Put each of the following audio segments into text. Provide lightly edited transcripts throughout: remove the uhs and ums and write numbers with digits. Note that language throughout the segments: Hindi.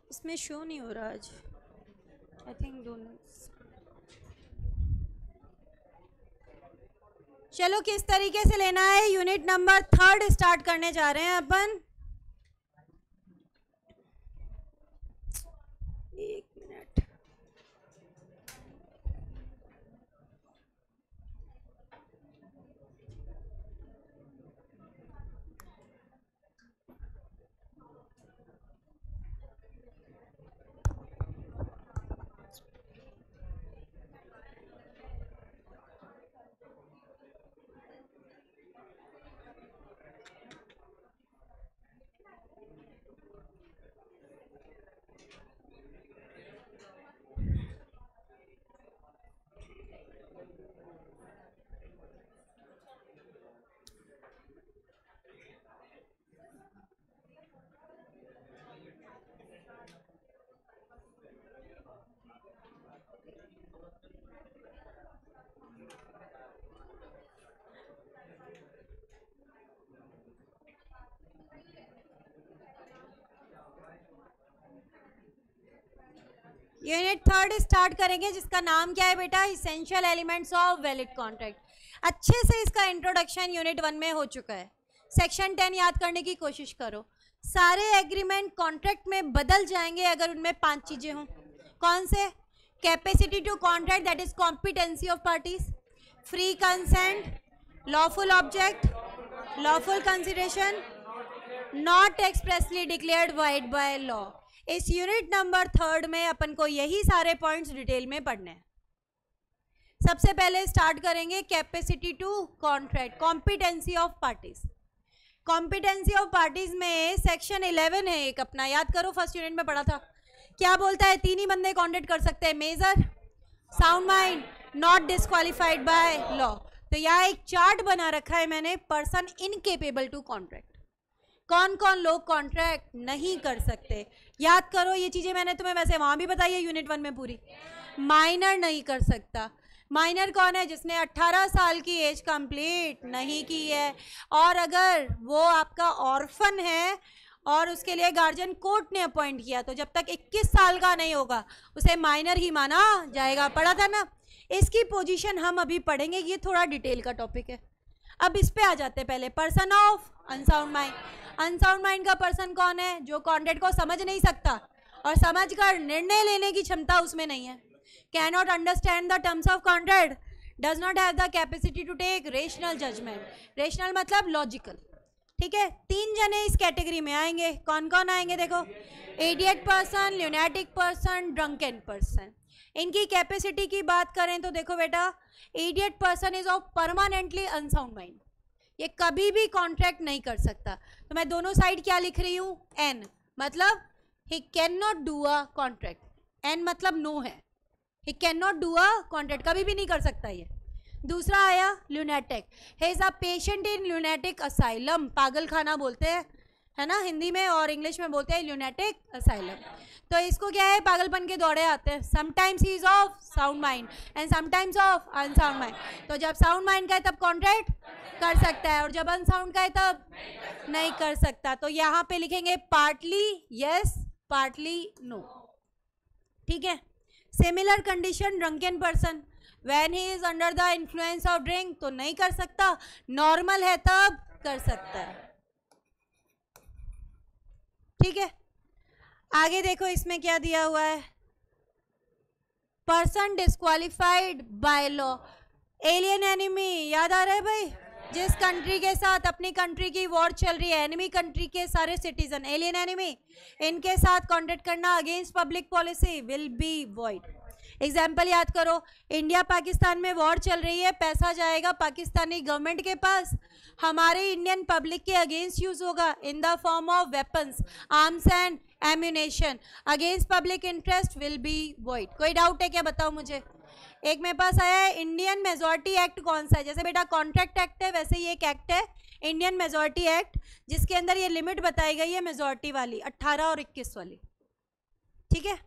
इसमें शो नहीं हो रहा आज, आई थिंक दोनों। चलो किस तरीके से लेना है, यूनिट नंबर 3 स्टार्ट करने जा रहे हैं अपन। एक मिनट, यूनिट 3 स्टार्ट करेंगे जिसका नाम क्या है बेटा, essential elements of valid contract. अच्छे से इसका इंट्रोडक्शन यूनिट 1 में हो चुका है। सेक्शन 10 याद करने की कोशिश करो। सारे एग्रीमेंट कॉन्ट्रैक्ट में बदल जाएंगे अगर उनमें 5 चीजें हों। कौन से? Capacity to contract, that is competency of parties, free consent, lawful object, lawful consideration, not expressly declared void by law. इस यूनिट नंबर 3 में अपन को यही सारे पॉइंट्स डिटेल में पढ़ने हैं। सबसे पहले स्टार्ट करेंगे capacity to contract, competency of parties. Competency of parties में सेक्शन 11 है एक अपना, याद करो फर्स्ट यूनिट में पढ़ा था। क्या बोलता है? 3 ही बंदे कॉन्ट्रैक्ट कर सकते हैं, major, sound mind, not disqualified by law. तो यहाँ एक चार्ट बना रखा है मैंने, पर्सन इनकेपेबल टू कॉन्ट्रैक्ट। कौन कौन लोग कॉन्ट्रैक्ट नहीं कर सकते, याद करो। ये चीजें मैंने तुम्हें वैसे वहां भी बताई है यूनिट 1 में पूरी। माइनर नहीं कर सकता। माइनर कौन है? जिसने 18 साल की एज कंप्लीट नहीं की है, और अगर वो आपका ऑर्फन है और उसके लिए गार्जियन कोर्ट ने अपॉइंट किया, तो जब तक 21 साल का नहीं होगा उसे माइनर ही माना जाएगा। पढ़ा था ना? इसकी पोजीशन हम अभी पढ़ेंगे, ये थोड़ा डिटेल का टॉपिक है। अब इस पे आ जाते हैं। पहले person of unsound mind. Unsound mind का पर्सन कौन है? जो कॉन्ट्रैक्ट को समझ नहीं सकता और समझकर निर्णय लेने की क्षमता उसमें नहीं है। Cannot understand the terms of contract, does not have the capacity to take rational judgement. Rational मतलब लॉजिकल, ठीक है। 3 जने इस कैटेगरी में आएंगे। कौन कौन आएंगे देखो? Idiot person, lunatic person, drunken person. इनकी कैपेसिटी की बात करें तो देखो बेटा, idiot person is of permanently unsound mind, ये कभी भी कॉन्ट्रैक्ट नहीं कर सकता। तो मैं दोनों साइड क्या लिख रही हूँ? एन, मतलब he can not do a contract. N मतलब नो है, he can not do a contract, कभी भी नहीं कर सकता ये। दूसरा आया lunatic, he is a patient in lunatic asylum, पागल खाना बोलते हैं, है ना हिंदी में, और इंग्लिश में बोलते हैं ल्यूनेटिक असाइलम। तो इसको क्या है? पागलपन के दौरे आते हैं। Sometimes he is of sound mind and sometimes of unsound mind. तो जब साउंड माइंड का है तब कॉन्ट्रैक्ट कर सकता है, और जब अनसाउंड का है तब नहीं कर सकता। तो यहाँ पे लिखेंगे पार्टली यस, पार्टली नो, ठीक है। Similar condition drunken person, when he is under the influence of drink तो नहीं कर सकता, नॉर्मल है तब कर सकता है, ठीक है। आगे देखो इसमें क्या दिया हुआ है, person disqualified by law. Alien enemy, याद आ रहा है भाई? जिस कंट्री के साथ अपनी कंट्री की वॉर चल रही है, एनिमी कंट्री के सारे सिटीजन एलियन एनिमी, इनके साथ कॉन्ट्रैक्ट करना against public policy will be void. Example याद करो, इंडिया पाकिस्तान में वॉर चल रही है, पैसा जाएगा पाकिस्तानी गवर्नमेंट के पास, हमारे इंडियन पब्लिक के अगेंस्ट यूज होगा in the form of weapons, arms and ammunition, against public interest will be void. कोई डाउट है क्या? बताओ मुझे। एक मेरे पास आया है, इंडियन मेजॉरिटी एक्ट कौन सा है? जैसे बेटा कॉन्ट्रैक्ट एक्ट है, वैसे ही एक एक्ट है इंडियन मेजॉरिटी एक्ट, जिसके अंदर ये लिमिट बताई गई है मेजॉरिटी वाली, 18 और 21 वाली, ठीक है।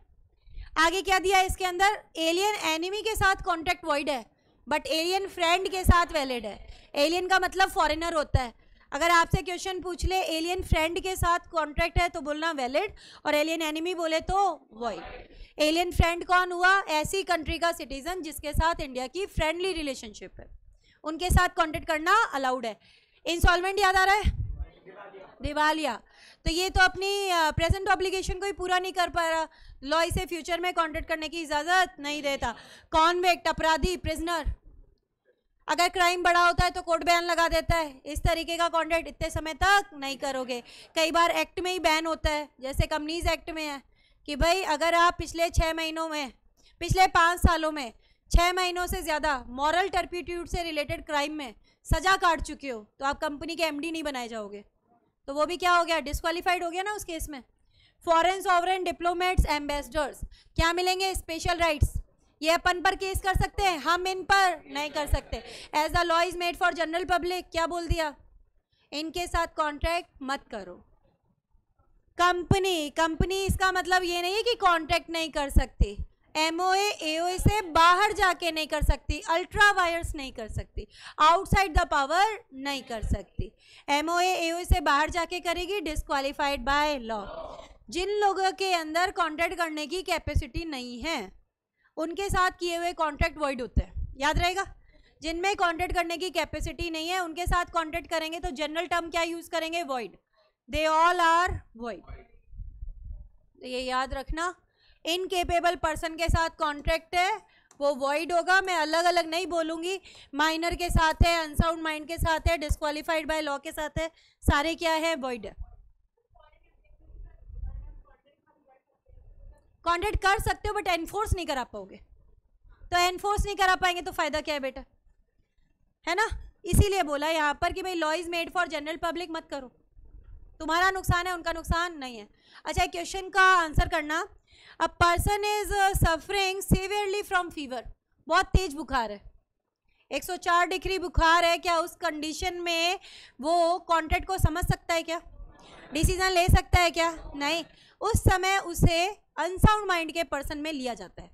आगे क्या दिया है इसके अंदर? एलियन एनिमी के साथ कॉन्ट्रैक्ट वॉइड है, बट एलियन फ्रेंड के साथ वैलिड है। एलियन का मतलब फॉरेनर होता है, अगर आपसे क्वेश्चन पूछ ले एलियन फ्रेंड के साथ कॉन्ट्रैक्ट है तो बोलना वैलिड, और एलियन एनिमी बोले तो वॉइड। एलियन फ्रेंड कौन हुआ? ऐसी कंट्री का सिटीजन जिसके साथ इंडिया की फ्रेंडली रिलेशनशिप है, उनके साथ कॉन्ट्रैक्ट करना अलाउड है। इंस्टॉलमेंट याद आ रहा है? दिवालिया। तो ये तो अपनी प्रेजेंट ऑब्लिगेशन को ही पूरा नहीं कर पा रहा, लॉ इसे फ्यूचर में कॉन्ट्रैक्ट करने की इजाजत नहीं देता। कॉन्विक्ट, अपराधी, प्रिजनर, अगर क्राइम बड़ा होता है तो कोर्ट बैन लगा देता है, इस तरीके का कॉन्ट्रैक्ट इतने समय तक नहीं करोगे। कई बार एक्ट में ही बैन होता है, जैसे कंपनीज एक्ट में है कि भाई अगर आप पिछले 6 महीनों में, पिछले 5 सालों में 6 महीनों से ज़्यादा मॉरल टर्पिट्यूड से रिलेटेड क्राइम में सजा काट चुके हो तो आप कंपनी के एमडी नहीं बनाए जाओगे। तो वो भी क्या हो गया? डिस्क्वालीफाइड हो गया ना उस केस में। फॉरेन सॉवरेन डिप्लोमेट्स, एम्बेसडर्स क्या मिलेंगे? Special rights. ये अपन पर केस कर सकते हैं, हम इन पर नहीं कर सकते। As the law is made for general public, क्या बोल दिया? इनके साथ कॉन्ट्रैक्ट मत करो। कंपनी इसका मतलब ये नहीं है कि कॉन्ट्रैक्ट नहीं कर सकती, एमओए एओए से बाहर जाके नहीं कर सकती, अल्ट्रा वायर्स नहीं कर सकती, आउटसाइड द पावर नहीं कर सकती। एमओए एओए से बाहर जाके करेगी, डिस्क्वालीफाइड बाय लॉ। जिन लोगों के अंदर कॉन्ट्रैक्ट करने की कैपेसिटी नहीं है उनके साथ किए हुए कॉन्ट्रैक्ट वॉइड होते हैं, याद रहेगा। जिनमें कॉन्ट्रैक्ट करने की कैपेसिटी नहीं है उनके साथ कॉन्ट्रैक्ट करेंगे तो जनरल टर्म क्या यूज करेंगे? Void. They all are void, तो ये याद रखना। इनकेपेबल पर्सन के साथ कॉन्ट्रैक्ट है वो वॉइड होगा। मैं अलग अलग नहीं बोलूंगी, माइनर के साथ है, अनसाउंड माइंड के साथ है, डिस्क्वालीफाइड बाय लॉ के साथ है, सारे क्या है? वॉइड है। कॉन्ट्रैक्ट कर सकते हो बट एनफोर्स नहीं करा पाओगे, तो एनफोर्स नहीं करा पाएंगे तो फायदा क्या है बेटा, है ना। इसीलिए बोला यहाँ पर कि भाई law is made for general public, मत करो, तुम्हारा नुकसान है उनका नुकसान नहीं है। अच्छा, क्वेश्चन का आंसर करना। अ person is suffering severely from fever, बहुत तेज बुखार है, 104 डिग्री बुखार है, क्या उस कंडीशन में वो कॉन्ट्रैक्ट को समझ सकता है? क्या डिसीजन ले सकता है? क्या नहीं। उस समय उसे अनसाउंड माइंड के पर्सन में लिया जाता है,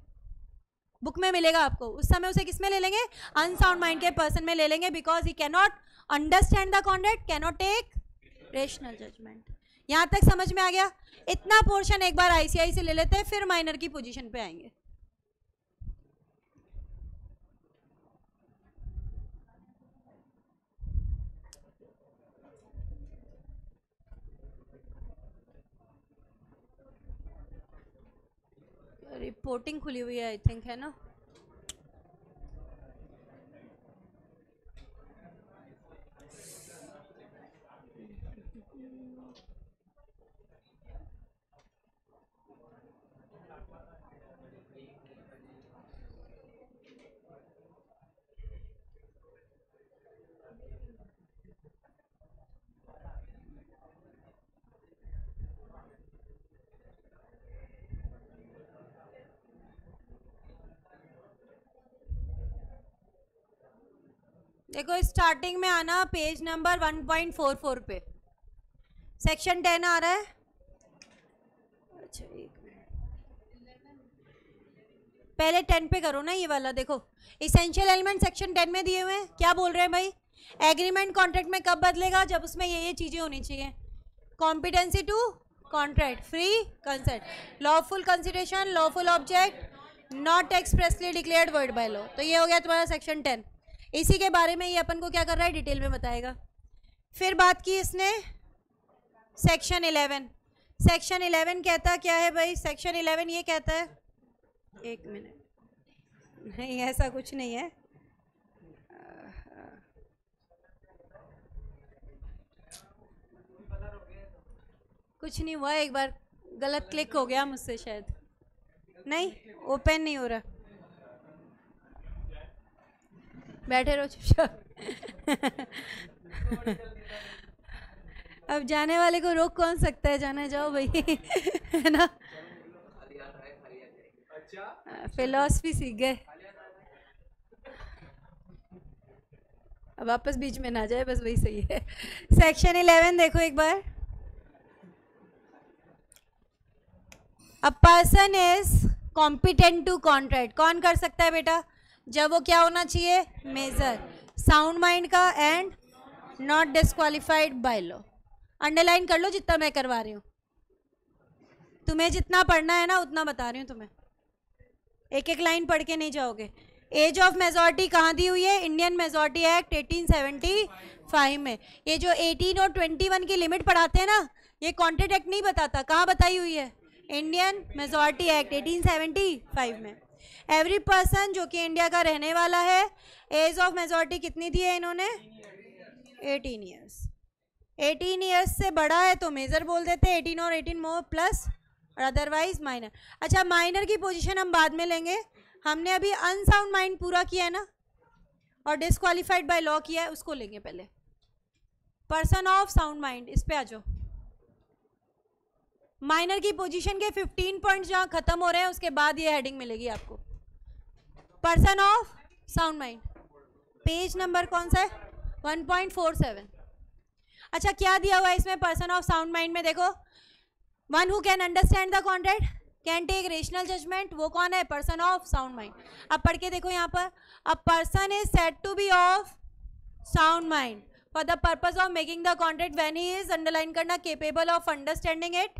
बुक में मिलेगा आपको। उस समय उसे किस में ले लेंगे? अनसाउंड माइंड के पर्सन में ले लेंगे, because he cannot understand the contract, cannot take rational judgement. यहाँ तक समझ में आ गया? इतना पोर्शन एक बार आईसीआई से ले लेते हैं, फिर माइनर की पोजीशन पे आएंगे। रिपोर्टिंग खुली हुई है आई थिंक, है ना। देखो स्टार्टिंग में आना पेज नंबर 1.44 पे, सेक्शन 10 आ रहा है। अच्छा एक मिनट, पहले 10 पे करो ना ये वाला। देखो इसेंशियल एलिमेंट सेक्शन 10 में दिए हुए हैं, क्या बोल रहे हैं भाई? एग्रीमेंट कॉन्ट्रैक्ट में कब बदलेगा? जब उसमें ये चीजें होनी चाहिए, competency to contract, free consent, lawful consideration, lawful object, not expressly declared void by law. तो ये हो गया तुम्हारा सेक्शन 10। इसी के बारे में ये अपन को क्या कर रहा है, डिटेल में बताएगा। फिर बात की इसने सेक्शन 11। सेक्शन 11 कहता क्या है भाई? सेक्शन 11 ये कहता है, एक मिनट, नहीं ऐसा कुछ नहीं है, कुछ नहीं हुआ, एक बार गलत क्लिक हो गया मुझसे शायद, नहीं ओपन नहीं हो रहा, बैठे रहो चुपचाप। अब जाने वाले को रोक कौन सकता है, जाना जाओ भाई, है ना। फिलॉसफी सीख गए, अब वापस बीच में ना जाए, बस वही सही है। सेक्शन 11 देखो एक बार। A person is competent to contract, कौन कर सकता है बेटा? जब वो क्या होना चाहिए? मेजर, साउंड माइंड का and not disqualified by law. Underline कर लो जितना मैं करवा रही हूँ, तुम्हें जितना पढ़ना है ना उतना बता रही हूँ तुम्हें, एक एक लाइन पढ़ के नहीं जाओगे। एज ऑफ मेजॉरिटी कहाँ दी हुई है? इंडियन मेजॉरिटी एक्ट 1875 में। ये जो 18 और 21 की लिमिट पढ़ाते हैं ना, ये कॉन्ट्रैक्ट एक्ट नहीं बताता, कहाँ बताई हुई है? इंडियन मेजॉरिटी एक्ट 1875 में। एवरी पर्सन जो कि इंडिया का रहने वाला है, एज ऑफ मेजॉरिटी कितनी दी है इन्होंने? 18 ईयर्स। 18 ईयर्स से बड़ा है तो मेजर बोल देते हैं, 18 और 18 मोर प्लस और अदरवाइज माइनर। अच्छा, माइनर की पोजीशन हम बाद में लेंगे, हमने अभी अनसाउंड माइंड पूरा किया है ना और डिस्क्वालिफाइड बाय लॉ किया है, उसको लेंगे पहले। पर्सन ऑफ साउंड माइंड, इस पे आ जाओ। माइनर की पोजीशन के 15 पॉइंट्स जहाँ खत्म हो रहे हैं उसके बाद ये हेडिंग मिलेगी आपको। Person of sound mind, page number कौन सा है? 1.47। अच्छा, क्या दिया हुआ है इसमें पर्सन ऑफ साउंड माइंड में? देखो, one who can understand the content, can take rational judgement, वो कौन है? Person of sound mind. अब पढ़ के देखो यहाँ पर, a person is said to be of sound mind for the purpose of making the content when he is, underline करना, capable of understanding it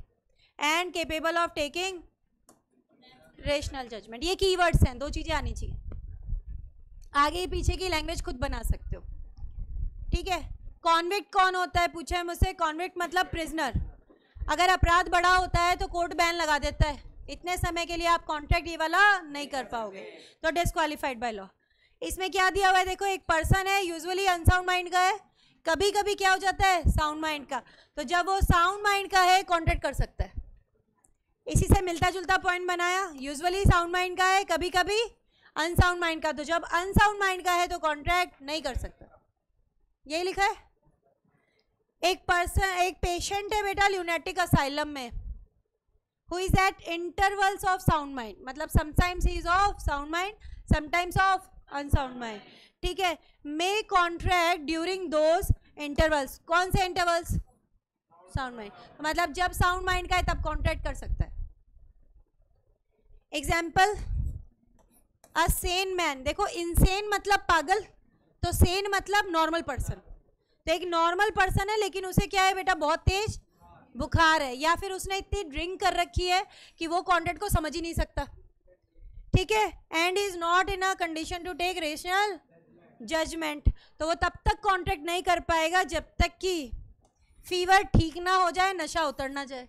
and capable of taking rational judgement. ये कीवर्ड्स हैं, दो चीजें आनी चाहिए। आगे पीछे की लैंग्वेज खुद बना सकते हो, ठीक है। कॉन्विक्ट कौन होता है पूछा है मुझसे? कॉन्विक्ट मतलब प्रिजनर। अगर अपराध बड़ा होता है तो कोर्ट बैन लगा देता है, इतने समय के लिए आप कॉन्ट्रैक्ट ये वाला नहीं कर पाओगे, तो डिस्क्वालिफाइड बाय लॉ। इसमें क्या दिया हुआ है? देखो, एक पर्सन है, यूजुअली अनसाउंड माइंड का है, कभी कभी क्या हो जाता है? साउंड माइंड का। तो जब वो साउंड माइंड का है कॉन्ट्रैक्ट कर सकता है। इसी से मिलता जुलता पॉइंट बनाया, यूजुअली साउंड माइंड का है, कभी कभी अनसाउंड माइंड का। तो जब अनसाउंड माइंड का है तो कॉन्ट्रैक्ट नहीं कर सकता, यही लिखा है। एक पेशेंट है बेटा ल्यूनेटिक असाइलम में, who is at intervals of sound mind, मतलब sometimes he is of sound mind, sometimes of unsound mind, ठीक है। May contract during those intervals. कौन से इंटरवल्स? Sound mind. मतलब जब साउंड माइंड का है तब कॉन्ट्रैक्ट कर सकता है। एग्जाम्पल, अ सेन मैन। देखो, इनसेन मतलब पागल, तो सेन मतलब नॉर्मल पर्सन। तो एक नॉर्मल पर्सन है लेकिन उसे क्या है बेटा? बहुत तेज बुखार है, या फिर उसने इतनी ड्रिंक कर रखी है कि वो कॉन्टेंट को समझ ही नहीं सकता, ठीक है। And is not in a condition to take rational judgement. तो वो तब तक कॉन्ट्रैक्ट नहीं कर पाएगा जब तक कि फीवर ठीक ना हो जाए, नशा उतर ना जाए।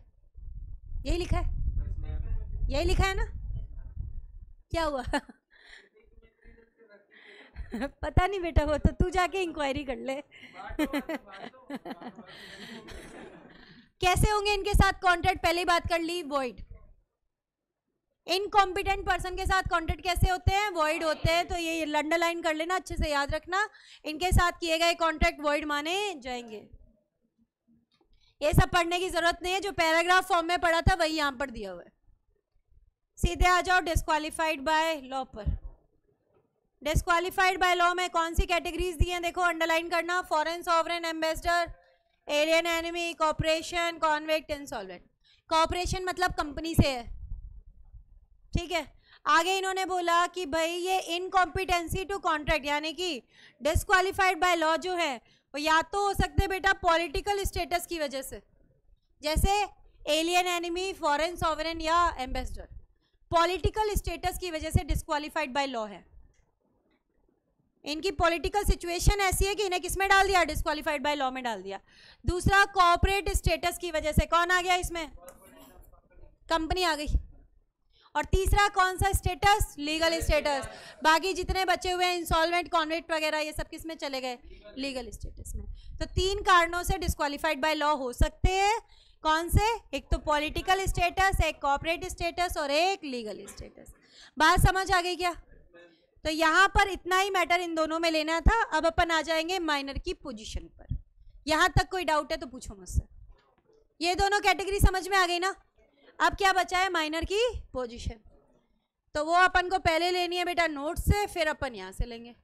यही लिखा है, यही लिखा है ना? क्या हुआ? पता नहीं बेटा, वो तो तू जाके इंक्वायरी कर ले। कैसे होंगे इनके साथ कॉन्ट्रैक्ट? पहले ही बात कर ली, वॉइड। इनकॉम्पिटेंट पर्सन के साथ कॉन्ट्रैक्ट कैसे होते हैं? वॉइड होते हैं। तो ये अंडरलाइन कर लेना, अच्छे से याद रखना, इनके साथ किए गए कॉन्ट्रैक्ट वॉइड माने जाएंगे। ये सब पढ़ने की जरूरत नहीं है, जो पैराग्राफ फॉर्म में पढ़ा था वही यहाँ पर दिया हुआ है। सीधे आ जाओ डिस्क्वालिफाइड बाय लॉ पर। डिस्क्वालिफाइड बाय लॉ में कौन सी कैटेगरीज दी हैं? देखो, अंडरलाइन करना, foreign sovereign ambassador, alien enemy, corporation, convict, insolvent. Corporation मतलब कंपनी से है, ठीक है। आगे इन्होंने बोला कि भाई ये इनकॉम्पिटेंसी टू कॉन्ट्रैक्ट, यानी कि डिस्क्वालिफाइड बाय लॉ जो है वो या तो हो सकते हैं बेटा पॉलिटिकल स्टेटस की वजह से, जैसे एलियन एनिमी, फॉरेन सॉवरेन या एम्बेसडर, पॉलिटिकल स्टेटस की वजह से डिस्क्वालिफाइड बाय लॉ है। इनकी पॉलिटिकल सिचुएशन ऐसी है कि इन्हें किस में डाल दिया? डिस्क्वालिफाइड बाय लॉ में डाल दिया। दूसरा, कॉर्पोरेट स्टेटस की वजह से, कौन आ गया इसमें? कंपनी आ गई। और तीसरा कौन सा स्टेटस? Legal status. बाकी जितने बचे हुए हैं इंसॉल्वेंट, कॉन्विक्ट वगैरह, ये सब किस में चले गए? लीगल स्टेटस में। तो 3 कारणों से डिस्क्वालिफाइड बाय लॉ हो सकते हैं। कौन से? एक तो पॉलिटिकल स्टेटस, एक कॉर्पोरेट स्टेटस और एक लीगल स्टेटस। बात समझ आ गई क्या? तो यहाँ पर इतना ही मैटर इन दोनों में लेना था। अब अपन आ जाएंगे माइनर की पोजीशन पर। यहाँ तक कोई डाउट है तो पूछो मुझसे। ये दोनों कैटेगरी समझ में आ गई ना? अब क्या बचा है? माइनर की पोजीशन। तो वो अपन को पहले लेनी है बेटा नोट से, फिर अपन यहाँ से लेंगे।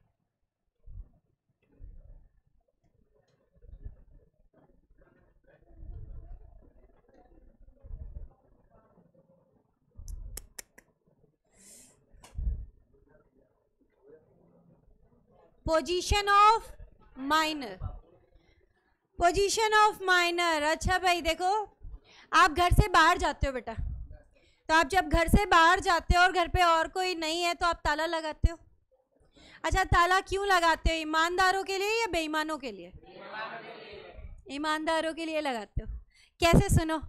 Position of minor. Position of minor. अच्छा भाई देखो, आप घर से बाहर जाते हो बेटा, तो आप जब घर से बाहर जाते हो और घर पे और कोई नहीं है तो आप ताला लगाते हो। अच्छा, ताला क्यों लगाते हो? ईमानदारों के लिए या बेईमानों के लिए? ईमानदारों के लिए लगाते हो। कैसे? सुनो,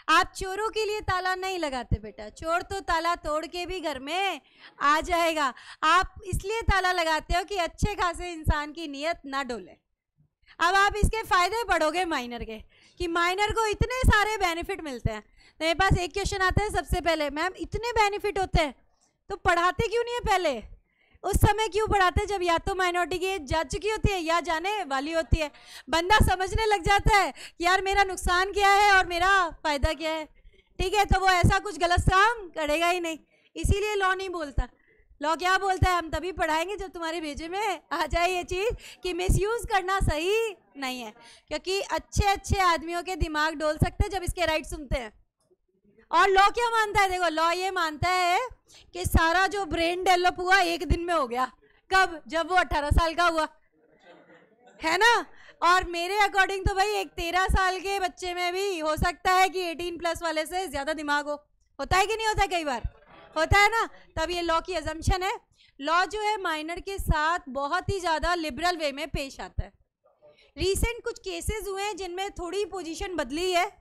आप चोरों के लिए ताला नहीं लगाते बेटा, चोर तो ताला तोड़ के भी घर में आ जाएगा। आप इसलिए ताला लगाते हो कि अच्छे खासे इंसान की नीयत ना डोले। अब आप इसके फायदे पढ़ोगे माइनर के, कि माइनर को इतने सारे बेनिफिट मिलते हैं। तो मेरे पास एक क्वेश्चन आता है सबसे पहले, मैम इतने बेनिफिट होते हैं तो पढ़ाते क्यों नहीं है पहले? उस समय क्यों पढ़ाते जब या तो माइनॉरिटी की एज जा चुकी होती है या जाने वाली होती है? बंदा समझने लग जाता है कि यार मेरा नुकसान क्या है और मेरा फायदा क्या है, ठीक है, तो वो ऐसा कुछ गलत काम करेगा ही नहीं। इसीलिए लॉ नहीं बोलता। लॉ क्या बोलता है? हम तभी पढ़ाएंगे जब तुम्हारे भेजे में आ जाए ये चीज़ कि मिसयूज़ करना सही नहीं है, क्योंकि अच्छे अच्छे आदमियों के दिमाग डोल सकते हैं जब इसके राइट सुनते हैं। और लॉ क्या मानता है? देखो, लॉ ये मानता है कि सारा जो ब्रेन डेवलप हुआ एक दिन में हो गया। कब? जब वो 18 साल का हुआ, है ना। और मेरे अकॉर्डिंग तो भाई एक 13 साल के बच्चे में भी हो सकता है कि 18+ वाले से ज़्यादा दिमाग हो। होता है कि नहीं होता है? कई बार होता है ना। तब ये लॉ की अजम्पशन है। लॉ जो है माइनर के साथ बहुत ही ज़्यादा लिबरल वे में पेश आता है। रिसेंट कुछ केसेस हुए हैं जिनमें थोड़ी पोजीशन बदली है।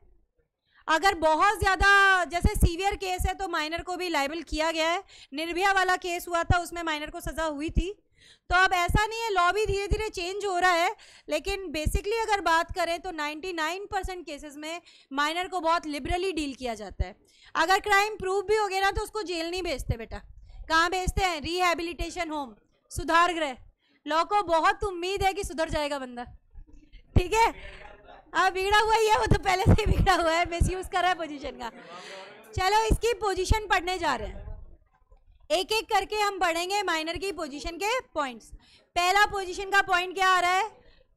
अगर बहुत ज़्यादा जैसे सीवियर केस है तो माइनर को भी लाइबल किया गया है। निर्भया वाला केस हुआ था, उसमें माइनर को सज़ा हुई थी। तो अब ऐसा नहीं है, लॉ भी धीरे धीरे चेंज हो रहा है, लेकिन बेसिकली अगर बात करें तो 99% केसेस में माइनर को बहुत लिबरली डील किया जाता है। अगर क्राइम प्रूव भी हो गया ना तो उसको जेल नहीं भेजते बेटा। कहाँ भेजते हैं? रिहैबिलिटेशन होम, सुधार गृह। लॉ को बहुत उम्मीद है कि सुधर जाएगा बंदा, ठीक है। अब बिगड़ा हुआ ही है, वो तो पहले से ही बिगड़ा हुआ है, मिसयूज कर रहा है पोजीशन का। चलो इसकी पोजीशन पढ़ने जा रहे हैं, एक एक करके हम पढ़ेंगे माइनर की पोजीशन के पॉइंट्स। पहला पोजीशन का पॉइंट क्या आ रहा है?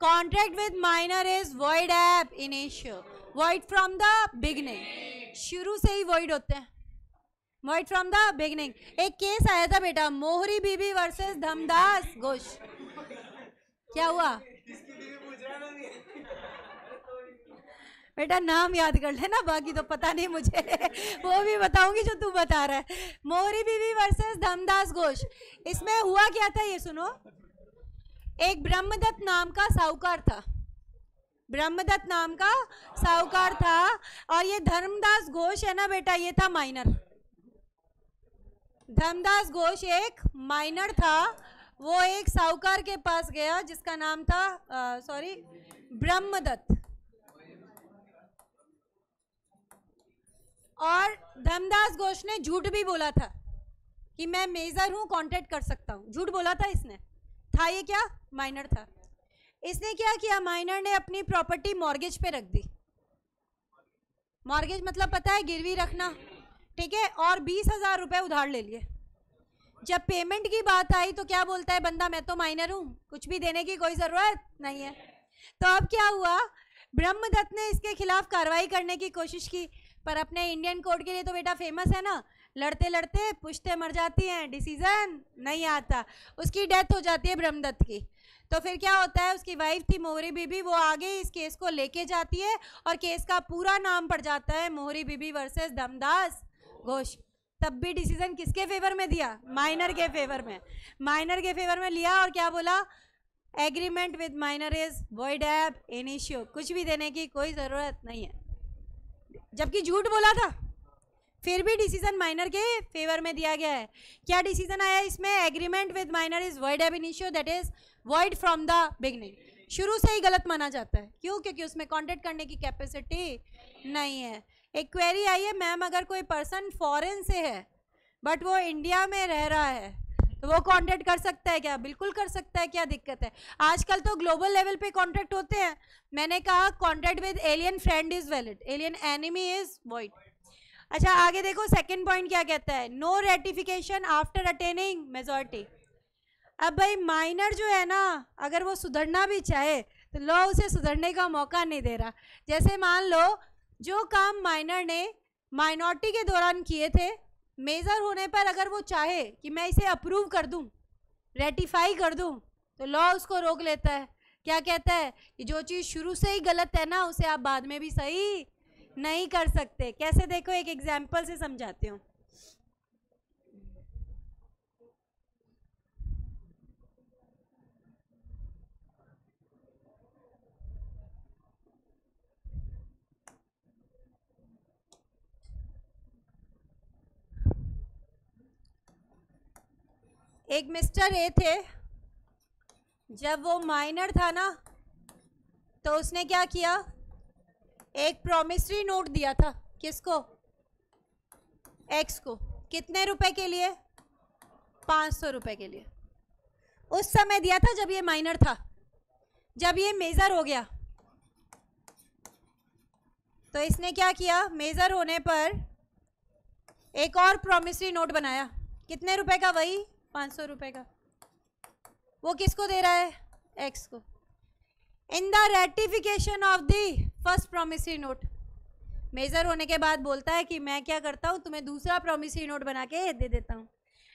Contract with minor is void ab initio, void from the beginning. शुरू से ही वॉइड होते हैं, वॉइड फ्रॉम द बिगनिंग। एक केस आया था बेटा, मोहरी बीबी वर्सेस धमदास घोष। क्या हुआ बेटा? नाम याद कर लेना, बाकी तो पता नहीं मुझे वो भी बताऊंगी जो तू बता रहा है। मोहरी बीबी वर्सेस धमदास घोष। इसमें हुआ क्या था ये सुनो। एक ब्रह्मदत्त नाम का साहूकार था, ब्रह्मदत्त नाम का साहूकार था, और ये धर्मदास घोष है ना बेटा, ये था माइनर। धर्मदास घोष एक माइनर था। वो एक साहूकार के पास गया जिसका नाम था ब्रह्मदत्त, और धर्मदास घोष ने झूठ भी बोला था कि मैं मेजर हूं, कॉन्ट्रैक्ट कर सकता हूं। झूठ बोला था इसने। था ये क्या? माइनर था। इसने क्या किया? माइनर ने अपनी प्रॉपर्टी मॉर्गेज पे रख दी। मॉर्गेज मतलब पता है? गिरवी रखना, ठीक है। और 20,000 रुपए उधार ले लिए। जब पेमेंट की बात आई तो क्या बोलता है बंदा? मैं तो माइनर हूं, कुछ भी देने की कोई जरूरत नहीं है। तो अब क्या हुआ? ब्रह्मदत्त ने इसके खिलाफ कार्रवाई करने की कोशिश की, पर अपने इंडियन कोर्ट के लिए तो बेटा फेमस है ना, लड़ते लड़ते पुश्ते मर जाती हैं, डिसीजन नहीं आता, उसकी डेथ हो जाती है ब्रह्मदत्त की। तो फिर क्या होता है? उसकी वाइफ थी मोहरी बीबी, वो आगे इस केस को लेके जाती है और केस का पूरा नाम पड़ जाता है मोहरी बीबी वर्सेस धमदास घोष। तब भी डिसीजन किसके फेवर में दिया? माइनर के फेवर में। माइनर के फेवर में लिया और क्या बोला? Agreement with minor is void ab initio, कुछ भी देने की कोई ज़रूरत नहीं है। जबकि झूठ बोला था, फिर भी डिसीजन माइनर के फेवर में दिया गया है। क्या डिसीजन आया इसमें? Agreement with minor is void ab initio, that is void from the beginning. शुरू से ही गलत माना जाता है। क्यों? क्योंकि उसमें कॉन्टैक्ट करने की कैपेसिटी नहीं है। एक क्वेरी आई है, मैम अगर कोई पर्सन फॉरेन से है बट वो इंडिया में रह रहा है तो वो कॉन्टैक्ट कर सकता है क्या? बिल्कुल कर सकता है, क्या दिक्कत है? आजकल तो ग्लोबल लेवल पे कॉन्टैक्ट होते हैं। मैंने कहा contact with alien friend is valid, alien enemy is void. अच्छा आगे देखो, सेकंड पॉइंट क्या कहता है? No ratification after attaining majority. अब भाई माइनर जो है ना, अगर वो सुधरना भी चाहे तो लॉ उसे सुधरने का मौका नहीं दे रहा। जैसे मान लो जो काम माइनर ने माइनॉरिटी के दौरान किए थे, मेजर होने पर अगर वो चाहे कि मैं इसे अप्रूव कर दूं, रेटिफाई कर दूं, तो लॉ उसको रोक लेता है क्या कहता है कि जो चीज़ शुरू से ही गलत है ना उसे आप बाद में भी सही नहीं कर सकते। कैसे, देखो एक एग्जाम्पल से समझाती हूँ। एक मिस्टर ए थे, जब वो माइनर था ना तो उसने क्या किया, एक प्रॉमिसरी नोट दिया था। किसको? एक्स को। कितने रुपए के लिए? 500 रुपए के लिए। उस समय दिया था जब ये माइनर था। जब ये मेजर हो गया तो इसने क्या किया, मेजर होने पर एक और प्रॉमिसरी नोट बनाया। कितने रुपए का? वही 500 रुपए का। वो किसको दे रहा है? एक्स को। In the ratification of the first promissory note, major होने के बाद बोलता है कि मैं क्या करता हूँ, तुम्हें दूसरा प्रॉमिसरी नोट बना के दे देता हूँ।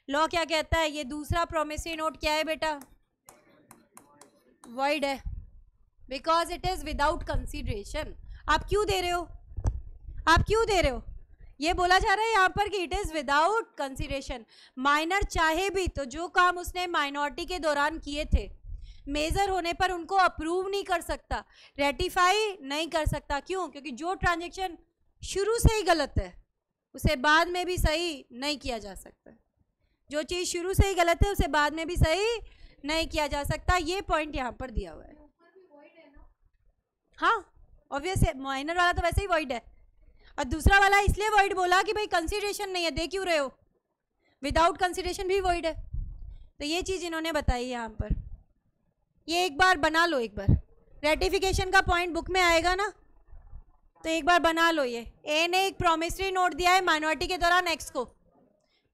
लॉ क्या कहता है? ये दूसरा प्रॉमिसरी नोट क्या है बेटा? वॉइड है, because it is without consideration. आप क्यों दे रहे हो? आप क्यों दे रहे हो? ये बोला जा रहा है यहाँ पर कि it is without consideration. Minor चाहे भी तो जो काम उसने माइनॉरिटी के दौरान किए थे, मेजर होने पर उनको अप्रूव नहीं कर सकता, रेटिफाई नहीं कर सकता। क्यों? क्योंकि जो ट्रांजैक्शन शुरू से ही गलत है उसे बाद में भी सही नहीं किया जा सकता। जो चीज़ शुरू से ही गलत है उसे बाद में भी सही नहीं किया जा सकता। ये पॉइंट यहाँ पर दिया हुआ है। हाँ ऑब्वियस है, माइनर वाला तो वैसे ही वॉइड है, और दूसरा वाला इसलिए वॉइड बोला कि भाई कंसीडरेशन नहीं है, दे क्यों रहे हो? विदाउट कंसीडरेशन भी वॉइड है। तो ये चीज़ इन्होंने बताई यहाँ पर। ये एक बार बना लो, एक बार रेटिफिकेशन का पॉइंट बुक में आएगा ना, तो एक बार बना लो। ये ए ने एक प्रॉमिसरी नोट दिया है माइनॉरिटी के दौरान एक्स को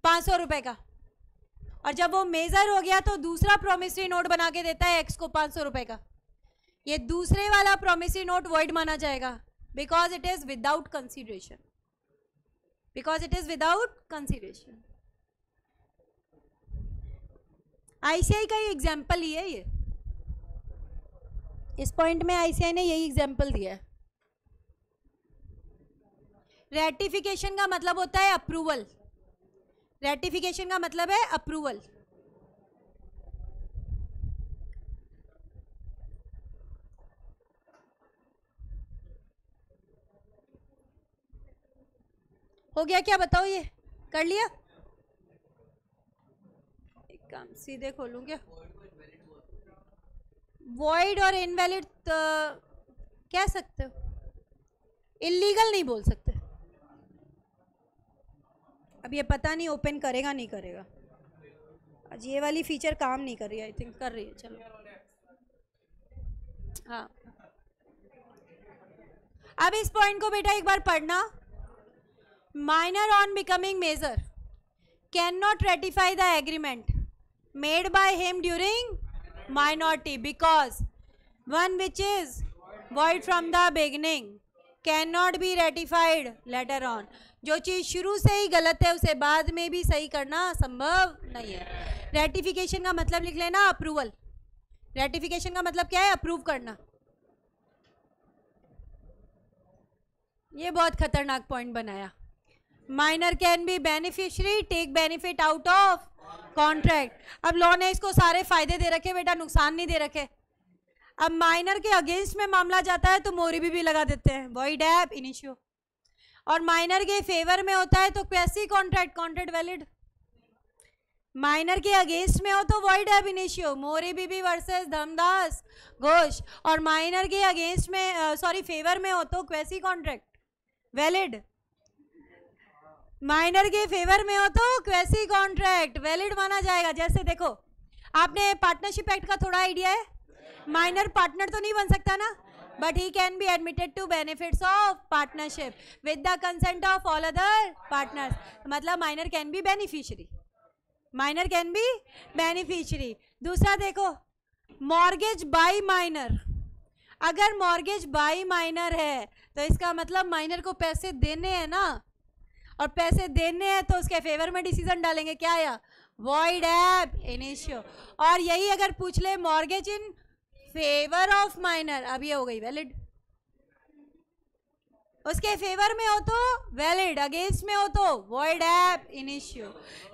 500 रुपए का, और जब वो मेजर हो गया तो दूसरा प्रॉमिसरी नोट बना के देता है एक्स को 500 रुपए का। ये दूसरे वाला प्रॉमिसरी नोट वॉइड माना जाएगा, because it is without consideration, because it is without consideration. ICI का ही एग्जाम्पल ही है ये। इस पॉइंट में आईसीआई ने यही एग्जाम्पल दिया है। रेटिफिकेशन का मतलब होता है अप्रूवल। रेटिफिकेशन का मतलब है अप्रूवल। हो गया क्या? बताओ, ये कर लिया? एक काम सीधे खोलूं क्या? वॉइड और इनवैलिड कह सकते हो, इलीगल नहीं बोल सकते। अब ये पता नहीं ओपन करेगा नहीं करेगा। आज ये वाली फीचर काम नहीं कर रही है, आई थिंक कर रही है। चलो हाँ, अब इस पॉइंट को बेटा एक बार पढ़ना। Minor on becoming major can not ratify the agreement made by him during minority because one which is void from the beginning cannot be ratified later on। जो चीज़ शुरू से ही गलत है उसे बाद में भी सही करना संभव नहीं है। रेटिफिकेशन का मतलब लिख लेना अप्रूवल। रेटिफिकेशन का मतलब क्या है? अप्रूव करना। ये बहुत खतरनाक पॉइंट बनाया। Minor can be beneficiary take benefit out of contract. अब लॉ ने इसको सारे फायदे दे रखे बेटा, नुकसान नहीं दे रखे। अब माइनर के अगेंस्ट में मामला जाता है तो मोरिबी भी लगा देते हैं, वॉइड एब इनिशियो। और माइनर के फेवर में होता है तो quasi contract, contract valid. Minor के अगेंस्ट में हो तो void ab initio, Moribi versus Dharmodas Ghosh. और माइनर के अगेंस्ट में फेवर में हो तो क्वेसी कॉन्ट्रैक्ट वैलिड। माइनर के फेवर में हो तो क्वेसी कॉन्ट्रैक्ट वैलिड माना जाएगा। जैसे देखो, आपने पार्टनरशिप एक्ट का थोड़ा आइडिया है। माइनर पार्टनर तो नहीं बन सकता ना, but he can be admitted to benefits of partnership with the consent of all other partners. मतलब minor can be beneficiary, minor can be beneficiary. दूसरा देखो, मॉर्गेज बाय माइनर। अगर मॉर्गेज बाय माइनर है तो इसका मतलब माइनर को पैसे देने हैं ना, और पैसे देने हैं तो उसके फेवर में डिसीजन डालेंगे। क्या आया? Void ab initio. और यही अगर पूछ ले mortgage in favour of minor, अब ये हो गई वैलिड। उसके फेवर में हो तो वैलिड, अगेंस्ट में हो तो वॉइड एब इनिशियो।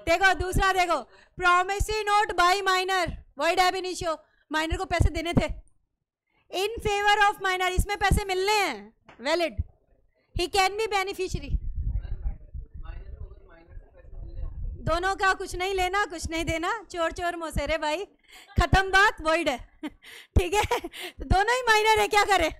देखो दूसरा, देखो promissory note by minor, void ab initio. Minor को पैसे देने थे, इन फेवर ऑफ माइनर, इसमें पैसे मिलने हैं, valid. He can be beneficiary. दोनों का कुछ नहीं लेना कुछ नहीं देना, चोर चोर मोसेरे भाई, खत्म बात, वॉइड है। ठीक है, तो दोनों ही माइनर है, क्या करें।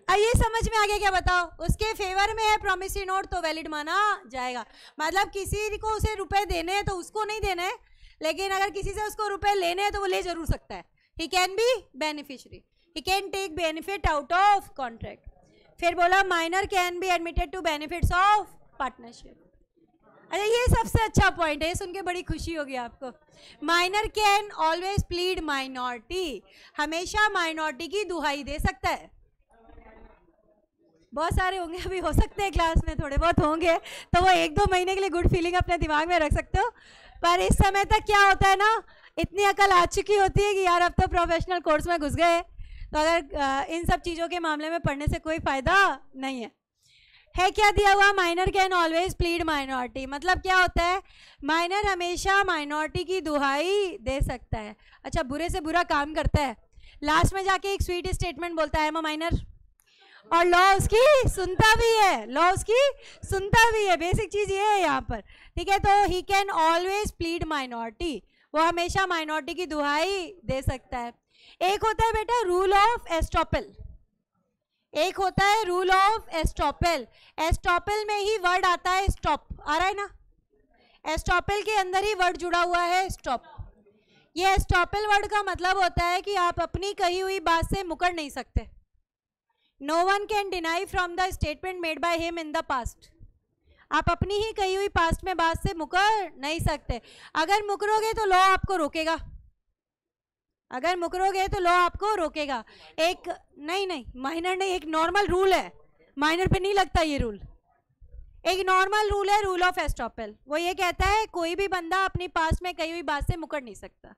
अब ये समझ में आ गया क्या, बताओ। उसके फेवर में है प्रॉमिसरी नोट तो वैलिड माना जाएगा। मतलब किसी को उसे रुपए देने हैं तो उसको नहीं देने हैं, लेकिन अगर किसी से उसको रुपए लेने हैं तो वो ले जरूर सकता है। He can be beneficiary, he can take benefit out of contract. फिर बोला minor can be admitted to benefits of partnership. अच्छा ये सबसे अच्छा पॉइंट है, सुन के बड़ी खुशी होगी आपको। Minor can always plead minority, हमेशा माइनॉरिटी की दुहाई दे सकता है। बहुत सारे होंगे, अभी हो सकते हैं क्लास में थोड़े बहुत होंगे, तो वो 1-2 महीने के लिए गुड फीलिंग अपने दिमाग में रख सकते हो। पर इस समय तक क्या होता है ना, इतनी अकल आ चुकी होती है कि यार अब तो प्रोफेशनल कोर्स में घुस गए, तो अगर इन सब चीज़ों के मामले में पढ़ने से कोई फ़ायदा नहीं है क्या दिया हुआ, minor can always plead minority. मतलब क्या होता है, माइनर हमेशा माइनॉरिटी की दुहाई दे सकता है। अच्छा बुरे से बुरा काम करता है, लास्ट में जाके एक स्वीट स्टेटमेंट बोलता है, आई एम अ माइनर, और लॉ उसकी सुनता भी है, लॉ उसकी सुनता भी है। बेसिक चीज़ ये है यहाँ पर, ठीक है। तो he can always plead minority, वो हमेशा माइनॉरिटी की दुहाई दे सकता है। एक होता है बेटा रूल ऑफ एस्टॉपल, एक होता है रूल ऑफ एस्टॉपल। एस्टॉपल में ही वर्ड आता है स्टॉप, आ रहा है ना, एस्टॉपल के अंदर ही वर्ड जुड़ा हुआ है स्टॉप। ये एस्टॉपल वर्ड का मतलब होता है कि आप अपनी कही हुई बात से मुकर नहीं सकते। No one can deny from the statement made by him in the past. आप अपनी ही कही हुई पास्ट में बात से मुकर नहीं सकते। अगर मुकरोगे तो लॉ आपको रोकेगा, अगर मुकरोगे तो लॉ आपको रोकेगा। एक नहीं माइनर नहीं, एक नॉर्मल रूल है, माइनर पे नहीं लगता ये रूल। एक नॉर्मल रूल है रूल ऑफ एस्टॉपल, वो ये कहता है कोई भी बंदा अपनी पास्ट में कही हुई बात से मुकर नहीं सकता,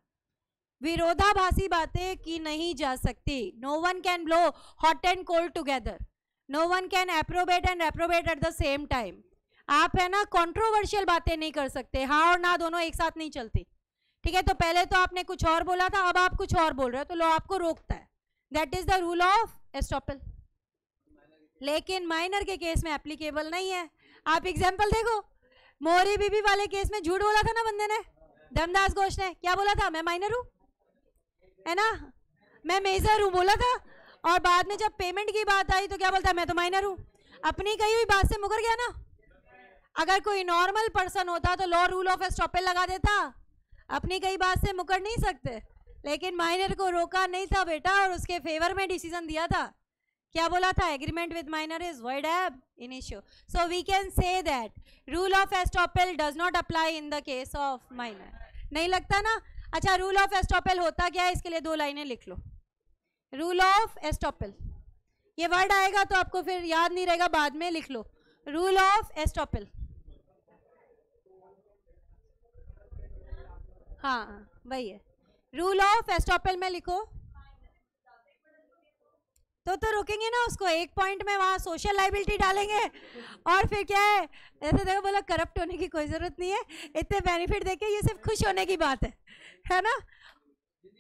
विरोधाभासी बातें की नहीं जा सकती। No one can blow hot and cold together, no one can approbate and reprobate at the same time. आप है ना कंट्रोवर्शियल बातें नहीं कर सकते, हाँ और ना दोनों एक साथ नहीं चलती, ठीक है। तो पहले तो आपने कुछ और बोला था, अब आप कुछ और बोल रहे हो, तो लॉ आपको रोकता है। That is the rule of estoppel. लेकिन माइनर के केस में एप्लीकेबल नहीं है। आप एग्जाम्पल देखो, मोहरी बीबी वाले केस में झूठ बोला था ना बंदे ने, धर्मदास घोष ने, क्या बोला था, मैं माइनर हूँ, है ना, मैं मेजर हूँ बोला था, और बाद में जब पेमेंट की बात आई तो क्या बोलता है, मैं तो माइनर हूँ। अपनी कही हुई बात से मुकर गया ना। अगर कोई नॉर्मल पर्सन होता तो लॉ रूल ऑफ एस्टॉपल लगा देता, अपनी कई बात से मुकर नहीं सकते। लेकिन माइनर को रोका नहीं था बेटा, और उसके फेवर में डिसीजन दिया था। क्या बोला था, agreement with minor is void ab initio. So we can say that rule of estoppel does not apply in the case of minor. नहीं लगता ना। अच्छा रूल ऑफ एस्टॉपल होता क्या है, इसके लिए 2 लाइनें लिख लो। रूल ऑफ एस्टॉपल, ये वर्ड आएगा तो आपको फिर याद नहीं रहेगा, बाद में लिख लो। रूल ऑफ एस्टॉपल, हाँ वही है, रूल ऑफ एस्टॉपल में लिखो तो रोकेंगे ना उसको। एक पॉइंट में वहाँ सोशल लाइबिलिटी डालेंगे, और फिर क्या है, ऐसे देखो बोला करप्ट होने की कोई जरूरत नहीं है, इतने बेनिफिट देके ये सिर्फ खुश होने की बात है ना।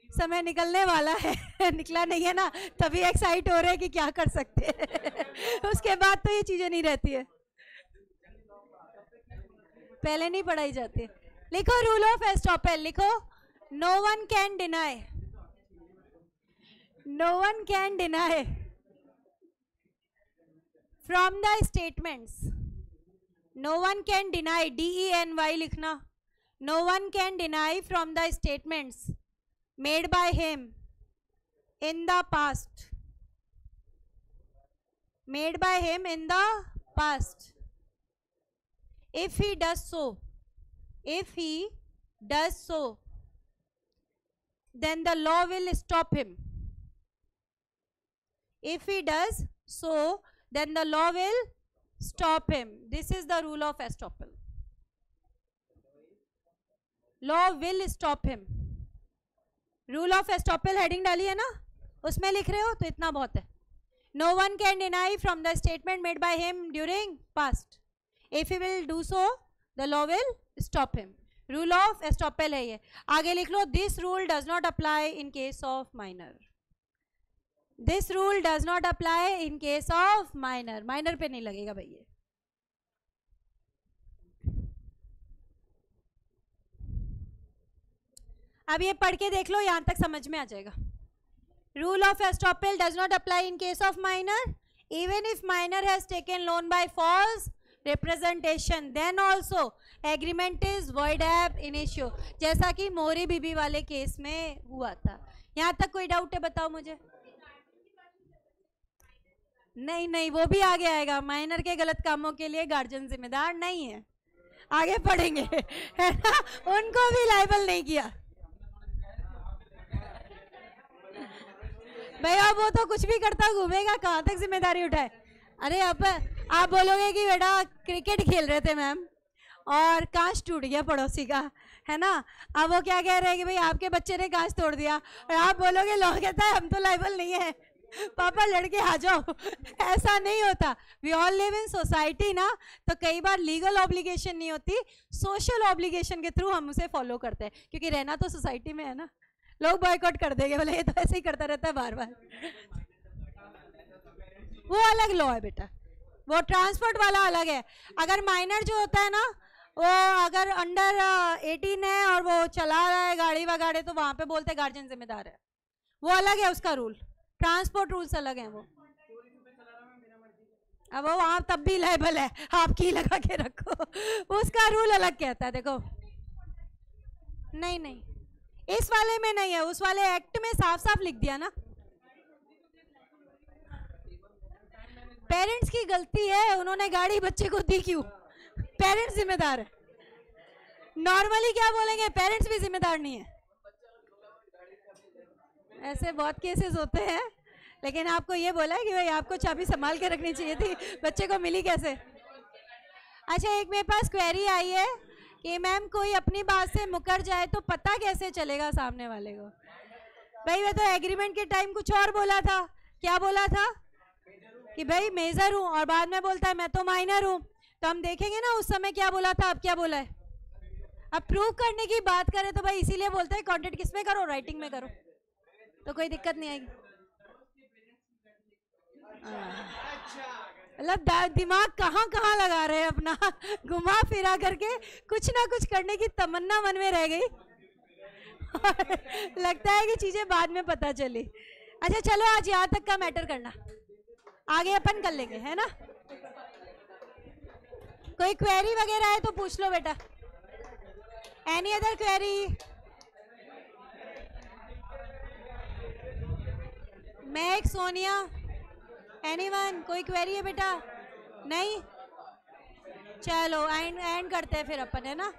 समय निकलने वाला है निकला नहीं है ना, तभी एक्साइट हो रहे हैं कि क्या कर सकते हैं उसके बाद तो ये चीजें नहीं रहती है, पहले नहीं पढ़ाई जाती है। लिखो रूल ऑफ एस्टॉपल, लिखो no one can deny, no one can deny from the statements, no one can deny, DENY लिखना, no one can deny from the statements made by him in the past, made by him in the past. If he does so, if he does so, then the law will stop him. If he does so, then the law will stop him. This is the rule of estoppel. Law will stop him. Rule of estoppel heading डाली है ना, उसमें लिख रहे हो तो इतना बहुत है. No one can deny from the statement made by him during past. If he will do so, the law will stop him. Rule of estoppel है ये. आगे लिख लो, this rule does not apply in case of minor. This rule does not apply in case of minor. Minor पे नहीं लगेगा भाई ये. अब ये पढ़ के देख लो, यहां तक समझ में आ जाएगा. Rule of estoppel does not apply in case of minor. Even if minor has taken loan by false representation, then also agreement is void ab initio. जैसा कि मोरी बीबी वाले केस में हुआ था. यहाँ तक कोई डाउट है? बताओ मुझे. नहीं नहीं, वो भी आगे आएगा. माइनर के गलत कामों के लिए गार्जियन जिम्मेदार नहीं है. आगे पढ़ेंगे है ना. उनको भी लायबल नहीं किया भैया. वो तो कुछ भी करता घूमेगा, कहाँ तक जिम्मेदारी उठाए. अरे अब आप बोलोगे कि बेटा क्रिकेट खेल रहे थे मैम और कांच टूट गया पड़ोसी का, है ना. अब वो क्या कह रहे हैं कि भाई आपके बच्चे ने कांच तोड़ दिया, और आप बोलोगे लो कहता है हम तो लायबल नहीं है, पापा लड़के आ जाओ. ऐसा नहीं होता. We all live in society ना, तो कई बार लीगल ऑब्लिगेशन नहीं होती, सोशल ऑब्लिगेशन के थ्रू हम उसे फॉलो करते हैं, क्योंकि रहना तो सोसाइटी में है ना. लोग बॉयकॉट कर देंगे, बोले ये तो ऐसे ही करता रहता है बार बार. वो अलग लॉ है बेटा, वो ट्रांसपोर्ट वाला अलग है. अगर माइनर जो होता है ना, वो अगर अंडर 18 है और वो चला रहा है गाड़ी वगाड़े, तो वहां पे बोलते हैं गार्जियन जिम्मेदार है. वो अलग है उसका रूल. ट्रांसपोर्ट रूल्स अलग हैं वो. अब वो वहां तब भी लायबल है, आप की लगा के रखो. उसका रूल अलग कहता है. देखो नहीं नहीं, इस वाले में नहीं है, उस वाले एक्ट में साफ साफ लिख दिया ना. पेरेंट्स की गलती है, उन्होंने गाड़ी बच्चे को दी क्यों? पेरेंट्स जिम्मेदार है. नॉर्मली क्या बोलेंगे, पेरेंट्स भी जिम्मेदार नहीं है. ऐसे बहुत केसेस होते हैं, लेकिन आपको ये बोला है कि भाई आपको चाबी संभाल के रखनी चाहिए थी, बच्चे को मिली कैसे? अच्छा, एक मेरे पास क्वेरी आई है कि मैम कोई अपनी बात से मुकर जाए तो पता कैसे चलेगा सामने वाले को? भाई मैं तो एग्रीमेंट के टाइम कुछ और बोला था. क्या बोला था? कि भाई मेजर हूँ, और बाद में बोलता है मैं तो माइनर हूँ. तो हम देखेंगे ना उस समय क्या बोला था, अब क्या बोला है. अब प्रूव करने की बात करें तो भाई इसीलिए बोलते हैं कॉन्टेक्ट किस में करो, राइटिंग में करो, तो कोई दिक्कत नहीं आएगी. मतलब दिमाग कहाँ कहाँ लगा रहे हैं अपना, घुमा फिरा करके कुछ ना कुछ करने की तमन्ना मन में रह गई. लगता है कि चीजें बाद में पता चली. अच्छा चलो, आज यहाँ तक का मैटर करना, आगे अपन कर लेंगे, है ना. कोई क्वेरी वगैरह है तो पूछ लो बेटा. Any other query? Mac, Sonia, anyone, कोई क्वेरी है बेटा? नहीं? चलो एंड करते हैं फिर अपन, है ना.